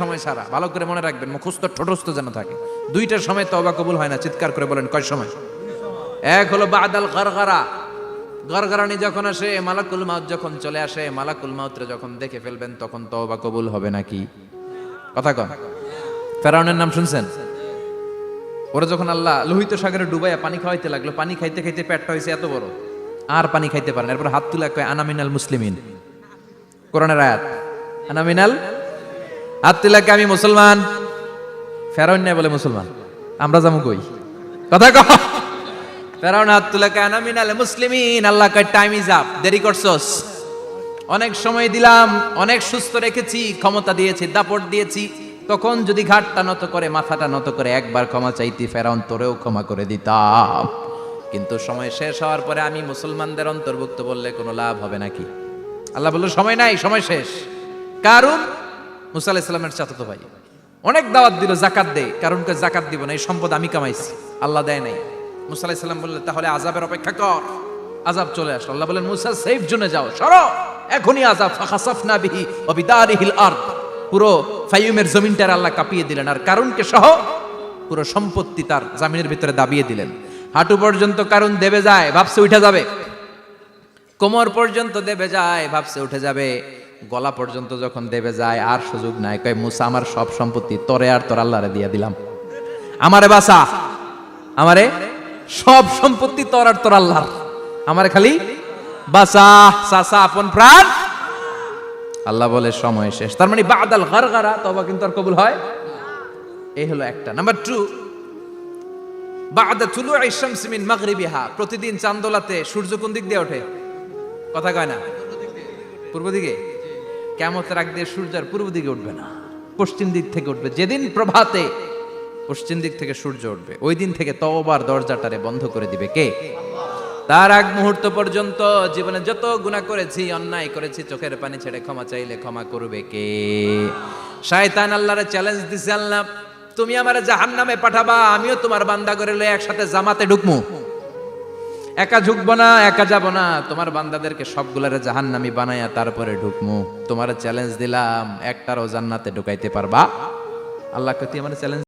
সময় ছাড়া, ভালো করে মনে রাখবেন, মুখস্থ ঠোঁটস্থ যেন থাকে। দুইটার সময় তওবা কবুল হয় না, চিৎকার করে বলেন কয় সময়? এক হলো বাদাল গরগরা, গরগরানি যখন আসে, মালাকুল মাউত যখন চলে আসে, মালাকুল মাউতরে যখন দেখে ফেলবেন তখন তওবা কবুল হবে নাকি? কথা কন। ফেরাউনের নাম শুনছেন? ওরা যখন আল্লাহ লোহিত সাগরে ডুবাইয়া পানি খাওয়াইতে লাগলো, পানি খাইতে খাইতে পেটটা হয়েছে এত বড়, আর পানি খাইতে পারেন। এরপর হাত তুলে কয় আনা মিনাল মুসলিমিন, কোরআনের আয়াত, আনা মিনাল, হাত তুলে কয় আমি মুসলমান। ফেরাউন নাই বলে মুসলমান, আমরা যাবো কই? কথা কহ। ফেরাউন হাত তুলে কয় আনা মিনাল মুসলিমিন। আল্লাহ কয় টাইম ইজ আপ, দেরি করছস, অনেক সময় দিলাম, অনেক সুস্থ রেখেছি, ক্ষমতা দিয়েছি, দাপট দিয়েছি, তখন যদি ঘাটটা নত করে, মাথাটা নত করে একবার ক্ষমা চাইতি, ফেরাউন তোরেও ক্ষমা করে দিতাম। কিন্তু সময় শেষ হওয়ার পরে আমি মুসলমানদের অন্তর্ভুক্ত বললে কোনো লাভ হবে নাকি? আল্লাহ বলল সময় নাই, সময় শেষ। কারণ মুসা আলাইহিস সালামের চাচাতো ভাই অনেক দাওয়াত দিল, জাকাত দে, কারণকে জাকাত দিব না, এই সম্পদ আমি কামাইছি, আল্লাহ দেয় নাই। মুসা আলাইহিস সালাম বললেন তাহলে আযাবের অপেক্ষা কর। আযাব চলে আসলো, আল্লাহ বলেন মুসা সেফ জোনে যাও, সরো, এখনই আযাব। ফাখাসাফনা বিহি ওয়া বিদারিহিল আরদ, পুরো ফাইয়ুমের জমিনটার আল্লাহ কাঁপিয়ে দিলেন, আর কারণকে সহ পুরো সম্পত্তি তার জামিনের ভিতরে দাবিয়ে দিলেন। হাঁটু পর্যন্ত কারণ দেবে যায়, ভাবছে উঠে যাবে, কোমর পর্যন্ত দেবে যায়, ভাবছে উঠে যাবে, গলা পর্যন্ত যখন দেবে যায় আর সুযোগ নাই। কয় মুসা আমার সব সম্পত্তি তোরে আর তোর আল্লাহরে দিয়ে দিলাম, আমারে বাঁচা, আমারে সব সম্পত্তি তোর আর তোর আল্লাহর, আমারে খালি বাঁচা, চাচা আপন প্রাণ। আল্লাহ বলে সময় শেষ। তার মানে বাদাল গরগরা, তওবা কিন্তু আর কবুল হয়। এই হলো একটা। নাম্বার 2, বাদা তুলুই শামস মিন মাগরিবিহা, প্রতিদিন চাঁদোলাতে সূর্য কোন দিক দিয়ে ওঠে? কথা কয় না? পূর্ব দিকে। কিয়ামতের আগ দিয়ে সূর্য আর পূর্ব দিকে উঠবে না, পশ্চিম দিক থেকে উঠবে। যেদিন প্রভাতে পশ্চিম দিক থেকে সূর্য উঠবে, ওই দিন থেকে তওবার দরজাটারে বন্ধ করে দিবে কে? তার আগ মুহূর্ত পর্যন্ত জীবনে যত গুনাহ করেছি, অন্যায় করেছি, চোখের পানি ছেড়ে ক্ষমা চাইলে ক্ষমা করবে কে? শয়তান আল্লাহরে চ্যালেঞ্জ দিছে, আল্লাহ তুমি আমারে জাহান্নামে পাঠাবা, আমিও তোমার বান্দা করে লয়ে একসাথে জামাতে ঢুকমু, একা ঢুকবো না, একা যাব না, তোমার বান্দাদেরকে সবগুলারে জাহান্নামী বানায়া তারপরে ঢুকমু। তোমার চ্যালেঞ্জ দিলাম, একটারও জান্নাতে ঢুকাইতে পারবা? আল্লাহ কই তুই আমার চ্যালেঞ্জ